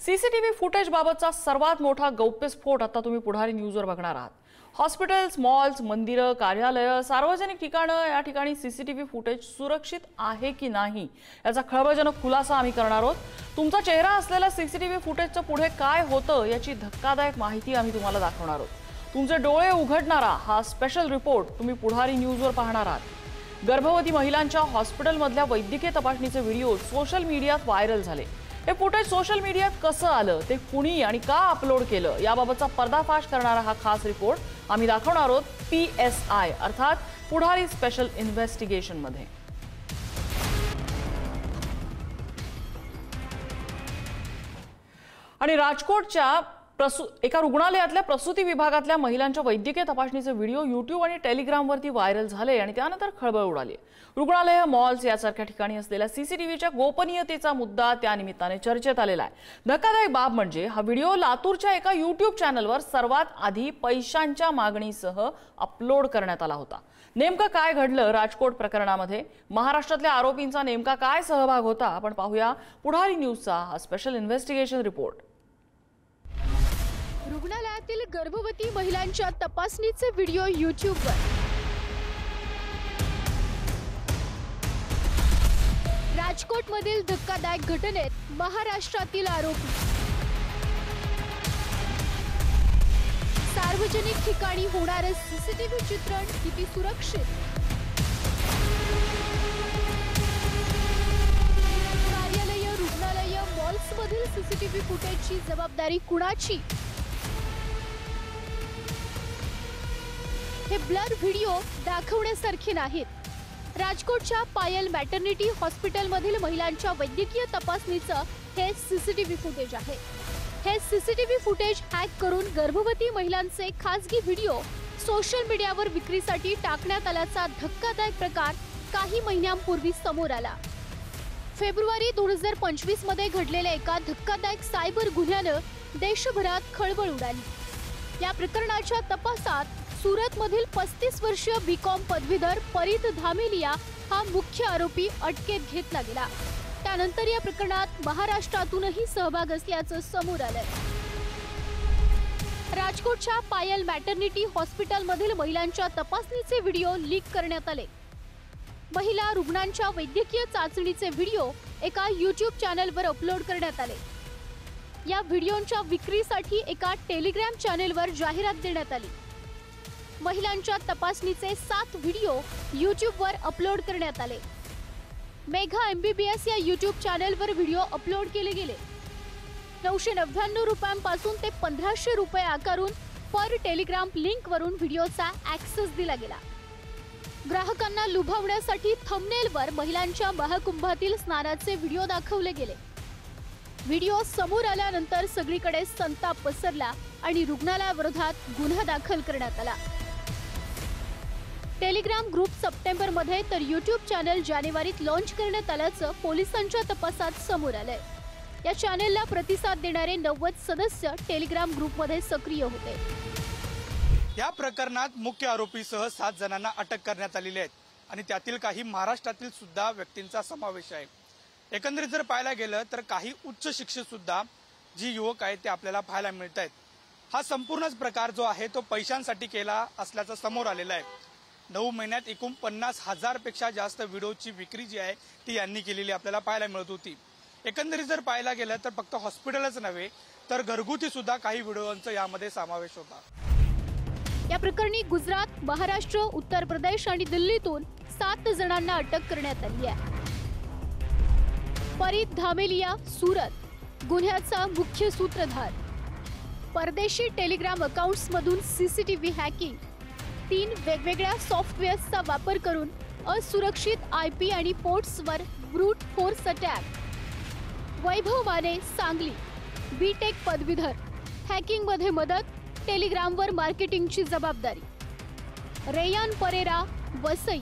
CCTV footage बाबतचा सर्वात मोठा गौप्यस्फोट आता तुम्ही पुढारी न्यूजवर बघणार आहात। हॉस्पिटल्स, मॉल्स, मंदिरं, कार्यालय, सार्वजनिक ठिकाणं या ठिकाणी सीसीटीव्ही फुटेज सुरक्षित आहे की नाही याचा खळबळजनक खुलासा आम्ही करणार आहोत। तुमचा चेहरा असलेल्या सीसीटीव्ही फुटेजचं पुढे काय होतं याची धक्कादायक माहिती आम्ही तुम्हाला दाखवणार आहोत। तुमचे डोळे उघडणारा हा स्पेशल रिपोर्ट तुम्ही पुढारी न्यूजवर पाहणार आहात। गर्भवती महिलांच्या हॉस्पिटलमधल्या वैद्यकीय तपासणीचे व्हिडिओ सोशल मीडियात व्हायरल झाले। हे फुटेज सोशल मीडियात कसं आलं, ते कुणी आणि का अपलोड केलं याबाबतचा पर्दाफाश करणारा हा खास रिपोर्ट आम्ही दाखवणार आहोत PSI अर्थात पुढारी स्पेशल इन्व्हेस्टिगेशन मध्ये। आणि राजकोटच्या एका रुग्णालयातल्या प्रसूती विभागातल्या महिलांच्या वैद्यकीय तपासणीचे व्हिडिओ YouTube आणि टेलिग्रामवरती व्हायरल झाले आणि त्यानंतर खळबळ उडाली। रुग्णालय, मॉल्स यासारख्या ठिकाणी असलेल्या सीसीटीव्हीच्या गोपनीयतेचा मुद्दा त्या निमित्ताने चर्चेत आलेला आहे। धक्कादायक बाब म्हणजे हा व्हिडिओ लातूरच्या एका YouTube चॅनलवर सर्वात आधी पैशांच्या मागणीसह अपलोड करण्यात आला होता। नेमकं काय घडलं राजकोट प्रकरणामध्ये, महाराष्ट्रातल्या आरोपींचा नेमका काय सहभाग होता, आपण पाहूया पुढारी न्यूजचा हा स्पेशल इन्व्हेस्टिगेशन रिपोर्ट। रुग्णालयातील गर्भवती महिलांच्या तपासणीचे व्हिडिओ YouTubeवर। राजकोटमधील धक्कादायक घटनेत महाराष्ट्रातील आरोपी। सार्वजनिक ठिकाणी होणारे सीसीटीव्ही चित्रण किती सुरक्षित? कार्यालय, रुग्णालय, मॉल्समधील सीसीटीव्ही फुटेजची जबाबदारी कुणाची? हे ब्लर व्हिडिओ दाखवण्यासारखे नाहीत। राजकोटच्या पायल मॅटर्निटी हॉस्पिटलमधील महिलांच्या वैद्यकीय तपासणीचं हे सीसीटीव्ही फुटेज आहे। हे सीसीटीव्ही फुटेज हॅक करून गर्भवती महिलांचे खासगी व्हिडिओ सोशल मीडियावर विक्रीसाठी टाकण्यात आल्याचा धक्कादायक प्रकार काही महिन्यांपूर्वी समोर आला। फेब्रुवारी 2025 मध्ये घडलेल्या एका धक्कादायक सायबर गुन्ह्यानं देशभरात खळबळ उडाली। या प्रकरणाच्या तपासात सूरतमधील 35 वर्षीय BCom पदवीधर परीत धामेलिया हा मुख्य आरोपी अटकेत घेतला गेला। त्यानंतर या प्रकरणात महाराष्ट्रातूनही सहभाग असल्याचं समोर आलंय। राजकोटच्या पायल मॅटर्निटी हॉस्पिटलमधील महिलांच्या तपासणीचे व्हिडिओ लीक करण्यात आले। महिला रुग्णांच्या वैद्यकीय चाचणीचे व्हिडिओ एका YouTube चॅनलवर अपलोड करण्यात आले। या व्हिडिओंच्या विक्रीसाठी एका टेलिग्राम चॅनलवर जाहिरात देण्यात आली। महिलांच्या तपासणीचे 7 व्हिडिओ YouTubeवर अपलोड करण्यात आले। मेघा MBBS या YouTube चॅनलवर व्हिडिओ अपलोड केले गेले। 999 रुपयांपासून ते 1500 रुपये आकारून पर टेलिग्राम लिंकवरून व्हिडिओचा ॲक्सेस दिला गेला। ग्राहकांना लुभावण्यासाठी थंबनेलवर महिलांच्या महाकुंभातील स्नानाचे व्हिडिओ दाखवले गेले। व्हिडिओ समोर आल्यानंतर सगळीकडे संताप पसरला आणि रुग्णालयाविरोधात गुन्हा दाखल करण्यात आला। टेलिग्राम ग्रुप सप्टेंबरमध्ये तर YouTube चॅनल जानेवारीत लॉन्च करण्यात आल्याचं पोलिसांच्या तपासात समोर आलंय। या चॅनलला प्रतिसाद देणारे 90 सदस्य टेलिग्राम ग्रुपमध्ये सक्रिय होते। या प्रकरणात मुख्य आरोपीसह 7 जणांना अटक करण्यात आलेली आहे आणि त्यातील काही महाराष्ट्रातील सुद्धा व्यक्तींचा समावेश आहे। एकंदरीत जर पाहायला गेलं तर काही उच्च शिक्षित सुद्धा जी युवक आहेत ते आपल्याला पाहायला मिळत आहेत। हा संपूर्णच प्रकार जो आहे तो पैशांसाठी केला असल्याचं समोर आलेला आहे। 9 महिन्यात एकूण 50,000 पेक्षा जास्त व्हिडिओची विक्री जी आहे ती यांनी केलेली आपल्याला पाहायला मिळत होती। एकंदरीत जर पाहायला गेलं तर फक्त हॉस्पिटलच नव्हे तर घरगुती सुद्धा काही व्हिडिओंचा यामध्ये समावेश होता। या प्रकरणी गुजरात, महाराष्ट्र, उत्तर प्रदेश आणि दिल्लीतून 7 जणांना अटक करण्यात आली आहे। परीत धामेलिया सूरत गुन्ह्याचा मुख्य सूत्रधार। परदेशी टेलिग्राम अकाउंट्समधून सीसीटीव्ही हॅकिंग, 3 वेगवेगळ्या सॉफ्टवेअर्सचा वापर करून असुरक्षित IP आणि पोर्ट्सवर ब्रूट फोर्स अटॅक। वैभव माने, सांगली, BTech पदवीधर, हॅकिंगमध्ये मदत, टेलिग्रामवर मार्केटिंगची जबाबदारी। रेयान परेरा, वसई,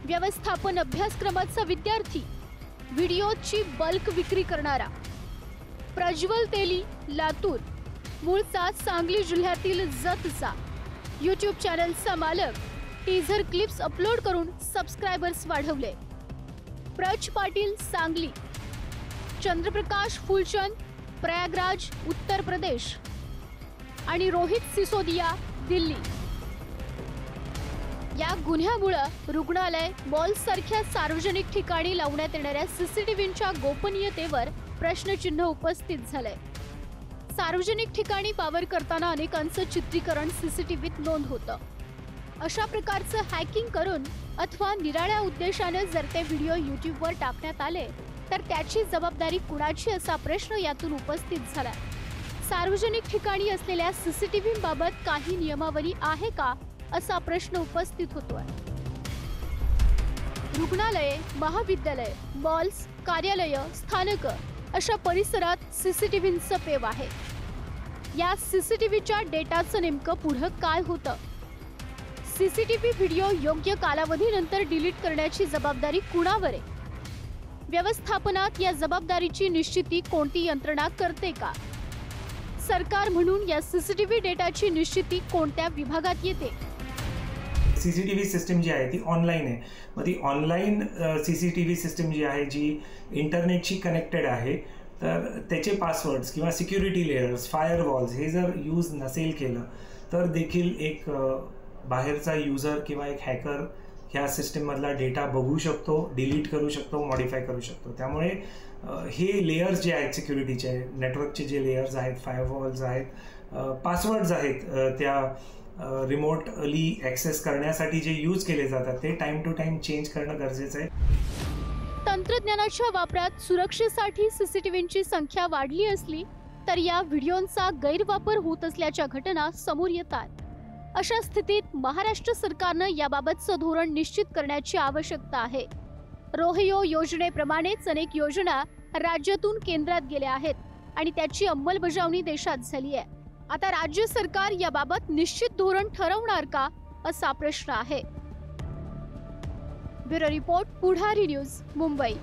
व्यवस्थापन अभ्यासक्रमाचा विद्यार्थी, व्हिडिओची बल्क विक्री करणारा। प्रज्वल तेली, लातूर, मूळचा सांगली जिल्ह्यातील जतचा, YouTube चॅनलचा मालक, टीझर क्लिप्स अपलोड करून सबस्क्रायबर्स वाढवले। प्रज पाटील, सांगली, चंद्रप्रकाश फुलचंद, प्रयागराज उत्तर प्रदेश आणि रोहित सिसोदिया दिल्ली. या गुन्ह्यामुळे रुग्णालय, मॉल्ससारख्या सार्वजनिक ठिकाणी लावण्यात येणाऱ्या सीसीटीव्हीच्या गोपनीयतेवर प्रश्नचिन्ह उपस्थित झालंय. सार्वजनिक ठिकाणी वावर करताना अनेकांचं चित्रीकरण सीसीटीव्हीत नोंद होतं. अशा प्रकारचं हॅकिंग करून अथवा निराळ्या उद्देशाने जर ते व्हिडिओ यूट्यूबवर टाकण्यात आले तर त्याची जबाबदारी कुणाची असा प्रश्न यातून उपस्थित झाला. सार्वजनिक ठिकाणी असलेल्या सीसीटीव्हीबाबत काही नियमावली आहे का असा प्रश्न उपस्थित होतोय. रुग्णालये, महाविद्यालय, मॉल्स, कार्यालय, स्थानक अशा परिसरात सीसीटीव्हीचं पेव आहे. या सीसीटीव्हीच्या डेटाचं नेमकं पुढे काय होतं? सीसीटीव्ही व्हिडिओ योग्य कालावधीनंतर डिलीट करण्याची जबाबदारी कुणावर आहे? व्यवस्थापनात या जबाबदारीची निश्चिती कोणती यंत्रणा करते का? सरकार म्हणून या सीसीटीव्ही डेटाची निश्चिती कोणत्या विभागात येते? सीसीटीव्ही सिस्टम जी आहे ती ऑनलाईन आहे. मग ती ऑनलाईन सीसीटीव्ही सिस्टम जी आहे जी इंटरनेटशी कनेक्टेड आहे तर त्याचे पासवर्ड्स किंवा सिक्युरिटी लेयर्स, फायरवॉल्स हे जर यूज नसेल केलं तर देखील एक बाहेरचा युजर किंवा एक हॅकर ह्या सिस्टममधला डेटा बघू शकतो, डिलीट करू शकतो, मॉडिफाय करू शकतो. त्यामुळे हे लेयर्स जे आहेत सिक्युरिटीचे, नेटवर्कचे जे लेयर्स आहेत, फायरवॉल्स आहेत, पासवर्ड्स आहेत, त्या रिमोटली ॲक्सेस करण्यासाठी जे यूज केले जातात ते टाइम टू टाइम चेंज करणं गरजेचं आहे. तंत्रज्ञानाच्या वापरात सुरक्षेसाठी सीसीटीव्हीची संख्या वाढली असली तर या व्हिडिओंचा गैरवापर होत असल्याच्या घटना समोर येतात. अशा स्थितीत महाराष्ट्र सरकारनं याबाबतचं धोरण निश्चित करण्याची आवश्यकता आहे. रोहयो योजनेप्रमाणेच अनेक योजना राज्यातून केंद्रात गेल्या आहेत आणि त्याची अंमलबजावणी देशात झाली आहे. आता राज्य सरकार याबाबत निश्चित धोरण ठरवणार का असा प्रश्न आहे. ब्युरो रिपोर्ट, पुढारी न्यूज, मुंबई.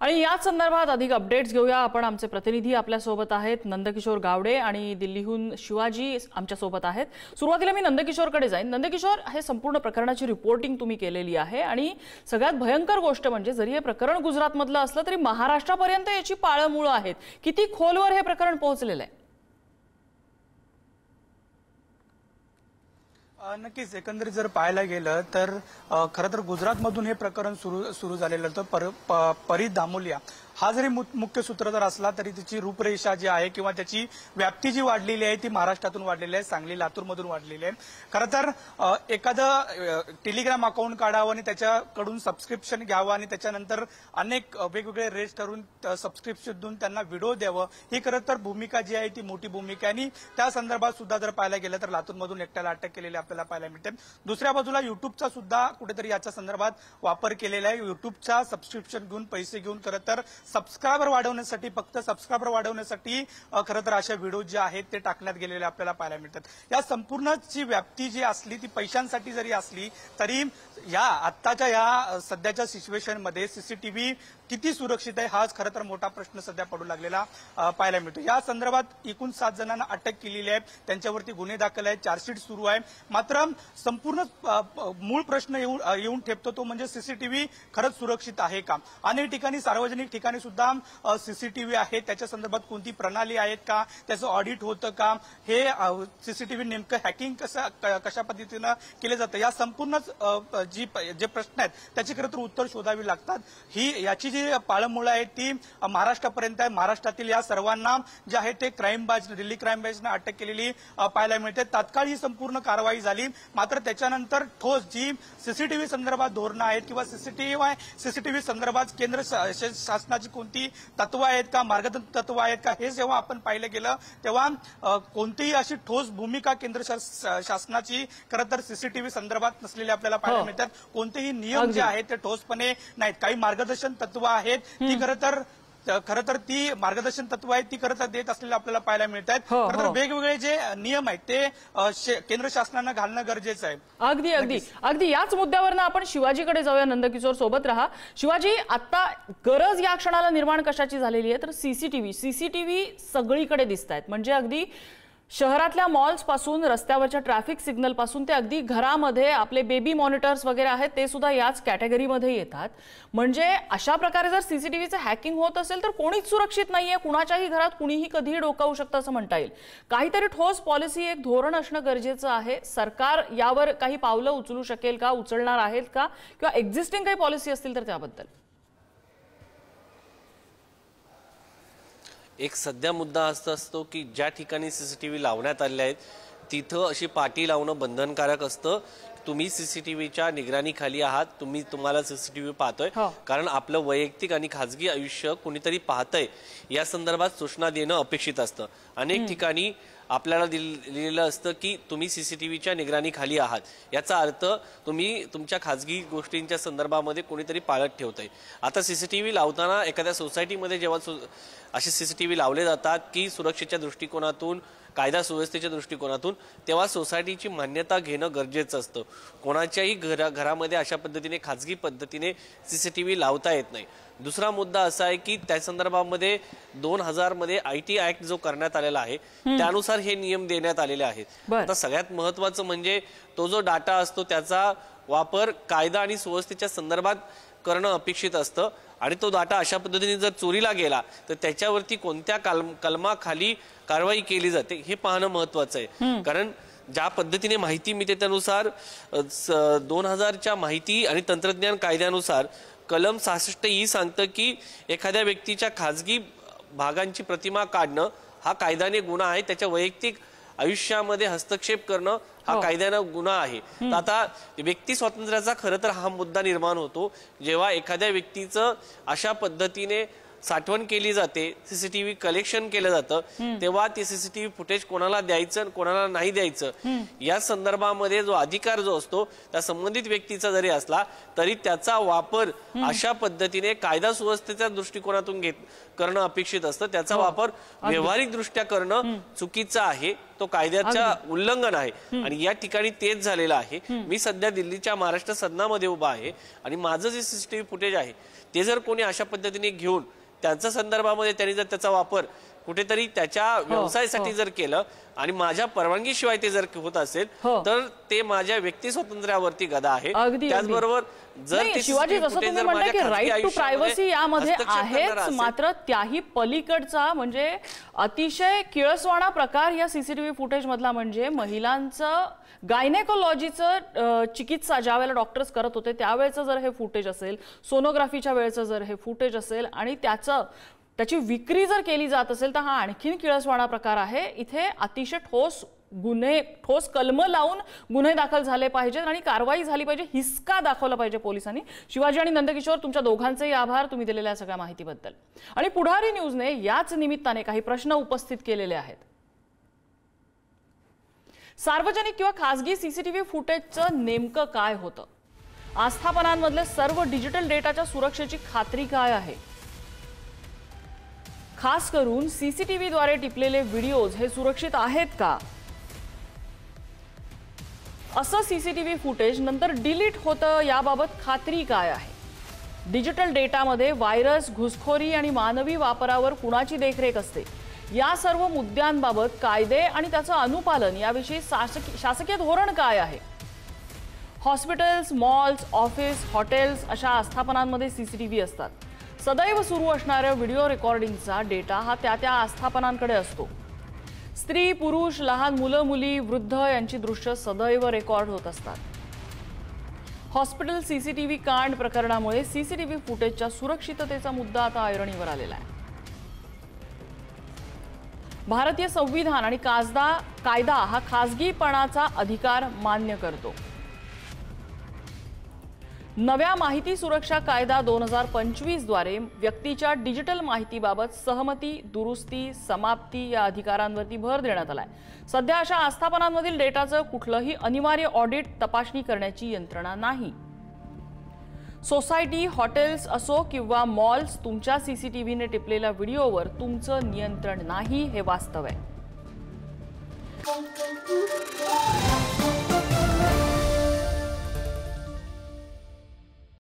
आणि याच संदर्भात अधिक अपडेट्स घेऊया आपण. आमचे प्रतिनिधी आपल्या सोबत आहेत, नंदकिशोर गावडे, आणि दिल्लीहून शिवाजी आमच्या सोबत आहेत. सुरुवातीला मी नंदकिशोरकडे जाईन. नंदकिशोर, हे संपूर्ण प्रकरणाची रिपोर्टिंग तुम्ही केलेली आहे आणि सगळ्यात भयंकर गोष्ट म्हणजे जरी हे प्रकरण गुजरातमधलं असलं तरी महाराष्ट्रापर्यंत याची पाळंमुळं आहेत. किती खोलवर हे प्रकरण पोहोचलेलं आहे? नक्कीच एकंदरीत जर पाहायला गेलं तर खरं तर गुजरातमधून हे प्रकरण सुरू झालेलं होतं. परी दामोलिया हा जरी मुख्य सूत्रधार असला तरी त्याची रूपरेषा जी आहे किंवा त्याची व्याप्ती जी वाढलेली आहे ती महाराष्ट्रातून वाढलेली आहे, सांगली, लातूरमधून वाढलेली आहे. खरं तर एखादं टेलिग्राम अकाउंट काढावं आणि त्याच्याकडून सबस्क्रिप्शन घ्यावं आणि त्याच्यानंतर अनेक वेगवेगळे रेट्स ठरवून सबस्क्रिप्शन देऊन त्यांना व्हिडिओ द्यावं, ही खरं तर भूमिका जी आहे ती मोठी भूमिका आहे. आणि त्या संदर्भात सुद्धा जर पाहायला गेलं तर लातूरमधून एकट्याला अटक केलेली आपल्याला पाहायला मिळते. दुसऱ्या बाजूला युट्यूबचा सुद्धा कुठेतरी याच्या संदर्भात वापर केलेला आहे. युट्यूबचा सबस्क्रिप्शन घेऊन, पैसे घेऊन खरं तर सबस्क्रायबर वाढवण्यासाठी, फक्त सबस्क्रायबर वाढवण्यासाठी खरं तर अशा व्हिडिओ जे आहेत ते टाकण्यात गेलेले आपल्याला पाहायला मिळतात. या संपूर्णची व्याप्ती जी असली ती पैशांसाठी जरी असली तरी या आत्ताच्या या सध्याच्या सिच्युएशनमध्ये सीसीटीव्ही किती सुरक्षित आहे हाच खरं तर मोठा प्रश्न सध्या पडू लागलेला पाहायला मिळतो. या संदर्भात एकूण 7 जणांना अटक केलेली आहे, त्यांच्यावरती गुन्हे दाखल आहेत, चार्जशीट सुरू आहे. मात्र संपूर्ण मूळ प्रश्न येऊन ठेपतो तो म्हणजे सीसीटीव्ही खरंच सुरक्षित आहे का? अनेक ठिकाणी, सार्वजनिक ठिकाणी सुद्धा सीसीटीव्ही आहे, त्याच्या संदर्भात कोणती प्रणाली आहेत का, त्याचं ऑडिट होतं का, हे सीसीटीव्ही नेमकं हॅकिंग कशा पद्धतीनं केलं जातं, या संपूर्ण जे प्रश्न आहेत त्याची खरं तर उत्तर शोधावी लागतात. याची जी पाळंमुळं आहे ती महाराष्ट्रापर्यंत आहे. महाराष्ट्रातील या सर्वांना जे आहे ते दिल्ली क्राईम ब्रांचनं अटक केलेली पाहायला मिळते. तात्काळ ही संपूर्ण कारवाई झाली. मात्र त्याच्यानंतर ठोस जी सीसीटीव्ही संदर्भात धोरणं आहेत किंवा सीसीटीव्ही संदर्भात केंद्र शासनाची कोणती तत्व आहेत का, मार्गदर्शक तत्व आहेत का, हे जेव्हा आपण पाहिलं गेलं तेव्हा कोणतीही अशी ठोस भूमिका केंद्र शासनाची खरं तर सीसीटीव्ही संदर्भात नसलेली आपल्याला पाहायला मिळतात. कोणतेही नियम जे आहेत ते ठोसपणे नाहीत. काही मार्गदर्शन तत्व आहेत ती खरं तर ती मार्गदर्शन तत्व आहेत ती खरं तर देत असलेलं आपल्याला पाहायला मिळत आहेत. खरं तर वेगवेगळे जे नियम आहेत ते केंद्र शासनानं घालणं गरजेचं आहे. अगदी याच मुद्द्यावरनं आपण शिवाजीकडे जाऊया. नंदकिशोर सोबत राहा. शिवाजी, आता गरज या क्षणाला निर्माण कशाची झालेली आहे तर सीसीटीव्ही सगळीकडे दिसत आहेत. म्हणजे अगदी शहरातल्या मॉल्स पासून रस्त्यावरच्या ट्रॅफिक सिग्नल पासून ते अगदी घरामध्ये आपले बेबी मॉनिटर्स वगैरे आहेत ते सुद्धा याच कॅटेगरीमध्ये येतात. म्हणजे अशा प्रकारे जर सीसीटीव्हीचं हॅकिंग होत असेल तर कोणीच सुरक्षित नाहीये. कुणाच्याही घरात कुणीही कधीही डोकावू शकतं असं म्हणता येईल. काहीतरी ठोस पॉलिसी, एक धोरण असणं गरजेचं आहे. सरकार यावर काही पावलं उचलू शकेल का, उचलणार आहेत का, किंवा एक्झिस्टिंग काही पॉलिसी असतील तर त्याबद्दल? एक सध्या मुद्दा असा असतो की ज्या ठिकाणी सीसीटीव्ही लावण्यात आले आहेत तिथं अशी पाटी लावणं बंधनकारक असतं. तुम्ही सीसीटीव्हीच्या निगराणीखाली आहात, तुम्हाला सीसीटीव्ही पाहतोय, कारण आपलं वैयक्तिक आणि खाजगी आयुष्य कोणीतरी पाहतंय या संदर्भात सूचना देणं अपेक्षित असतं. अनेक ठिकाणी आपल्याला लिहिलेलं असतं की तुम्ही सीसीटीव्हीच्या निगराणीखाली आहात. याचा अर्थ तुम्ही तुमच्या खाजगी गोष्टींच्या संदर्भामध्ये कोणीतरी पाळत ठेवतंय. आता सीसीटीव्ही लावताना एखाद्या सोसायटीमध्ये जेव्हा असे सीसीटीव्ही लावले जातात की सुरक्षेच्या दृष्टिकोनातून, कायदा सुव्यवस्थेच्या दृष्टिकोनातून, तेव्हा सोसायटीची मान्यता घेणं गरजेचं असतं. कोणाच्याही घरामध्ये अशा पद्धतीने खाजगी पद्धतीने सीसीटीव्ही लावता येत नाही. दुसरा मुद्दा असा आहे की त्या संदर्भामध्ये 2000 मध्ये IT ऍक्ट जो करण्यात आलेला आहे त्यानुसार हे नियम देण्यात आलेले आहेत. आता सगळ्यात महत्वाचं म्हणजे तो जो डाटा असतो त्याचा वापर कायदा आणि सुव्यवस्थेच्या संदर्भात करणं अपेक्षित असतं. आणि तो डाटा अशा पद्धतीने जर चोरीला गेला तर त्याच्यावरती कोणत्या कलमाखाली कारवाई केली जाते हे पाहणं महत्वाचं आहे. कारण ज्या पद्धतीने माहिती मिळते त्यानुसार 2000च्या माहिती आणि तंत्रज्ञान कायद्यानुसार कलम 66E सांगतं की एखाद्या व्यक्तीच्या खाजगी भागांची प्रतिमा काढणं हा कायद्याने गुन्हा आहे. त्याच्या वैयक्तिक आयुष्यामध्ये हस्तक्षेप करणं हा कायद्यानं गुन्हा आहे. तर आता व्यक्ती स्वातंत्र्याचा खरं तर हा मुद्दा निर्माण होतो जेव्हा एखाद्या व्यक्तीचं अशा पद्धतीने साठवण केली जाते, सीसीटीव्ही कलेक्शन केलं जातं, तेव्हा ते सीसीटीव्ही फुटेज कोणाला द्यायचं कोणाला नाही द्यायचं या संदर्भामध्ये जो अधिकार जो असतो त्या संबंधित व्यक्तीचा जरी असला तरी त्याचा वापर अशा पद्धतीने कायदा सुव्यवस्थेच्या दृष्टिकोनातून करणं अपेक्षित असतं. त्याचा वापर व्यावहारिक दृष्ट्या करणं चुकीचं आहे. तो कायद्याचा उल्लंघन आहे आणि या ठिकाणी तेच झालेलं आहे. मी सध्या दिल्लीच्या महाराष्ट्र सदनामध्ये उभा आहे आणि माझं जे सीसीटीव्ही फुटेज आहे ते जर कोणी अशा पद्धतीने घेऊन त्याच्या संदर्भामध्ये त्यांनी जर त्याचा वापर कुठेतरी त्याच्या व्यवसायासाठी जर केलं आणि माझ्या परवानगीशिवाय ते जर होत असेल तर ते माझ्या व्यक्ती स्वातंत्र्यावरती गदा आहे. त्याचबरोबर जर शिवाजी जसं तुम्ही म्हणता की राईट टू प्रायव्हसी यामध्ये आहेच, मात्र त्याही पलीकडचा म्हणजे अतिशय किळसवाणा प्रकार या सीसीटीव्ही फुटेज मधला म्हणजे महिलांचं गायनेकोलॉजीचं चिकित्सा ज्या वेळेला डॉक्टर्स करत होते त्यावेळेचं जर हे फुटेज असेल, सोनोग्राफीच्या वेळेचं जर हे फुटेज असेल आणि त्याची विक्री जर केली जात असेल तर हा आणखीन किळसवाणा प्रकार आहे. इथे अतिशय ठोस कलम लावून गुन्हे दाखल झाले पाहिजेत आणि कारवाई झाली पाहिजे, हिसका दाखवला पाहिजे पोलिसांनी. शिवाजी आणि नंदकिशोर, तुमच्या दोघांचेही आभार तुम्ही दिलेल्या सगळ्या माहितीबद्दल. आणि पुढारी न्यूजने याच निमित्ताने काही प्रश्न उपस्थित केलेले आहेत. सार्वजनिक किंवा खासगी सीसीटीव्ही फुटेजचं नेमकं काय होतं? आस्थापनांमधले सर्व डिजिटल डेटाच्या सुरक्षेची खात्री काय आहे? खास करून सीसीटीव्हीद्वारे टिपलेले व्हिडिओज हे सुरक्षित आहेत का? असं सीसीटीव्ही फुटेज नंतर डिलीट होतं याबाबत खात्री काय आहे? डिजिटल डेटामध्ये व्हायरस, घुसखोरी आणि मानवी वापरावर कुणाची देखरेख असते? या सर्व मुद्द्यांबाबत कायदे आणि त्याचं अनुपालन याविषयी शासकीय धोरण काय आहे? हॉस्पिटल्स, मॉल्स, ऑफिस, हॉटेल्स अशा आस्थापनांमध्ये सीसीटीव्ही असतात. सदैव सुरू असणाऱ्या व्हिडिओ रेकॉर्डिंगचा डेटा हा त्या आस्थापनांकडे असतो. स्त्री, पुरुष, लहान मुलं, मुली, वृद्ध यांची दृश्य सदैव रेकॉर्ड होत असतात. हॉस्पिटल सीसीटीव्ही कांड प्रकरणामुळे सीसीटीव्ही फुटेजच्या सुरक्षिततेचा मुद्दा आता ऐरणीवर आलेला आहे. भारतीय संविधान आणि कायदा हा खासगीपणाचा अधिकार मान्य करतो. नव्या माहिती सुरक्षा कायदा 2025 द्वारे व्यक्तीच्या डिजिटल माहितीबाबत सहमती, दुरुस्ती, समाप्ती या अधिकारांवरती भर देण्यात आलाय. सध्या अशा आस्थापनांमधील डेटाचं कुठलंही अनिवार्य ऑडिट, तपासणी करण्याची यंत्रणा नाही. सोसायटी, हॉटेल्स असो किंवा मॉल्स, तुमच्या सीसीटीव्हीने टिपलेल्या व्हिडिओवर तुमचं नियंत्रण नाही हे वास्तव आहे.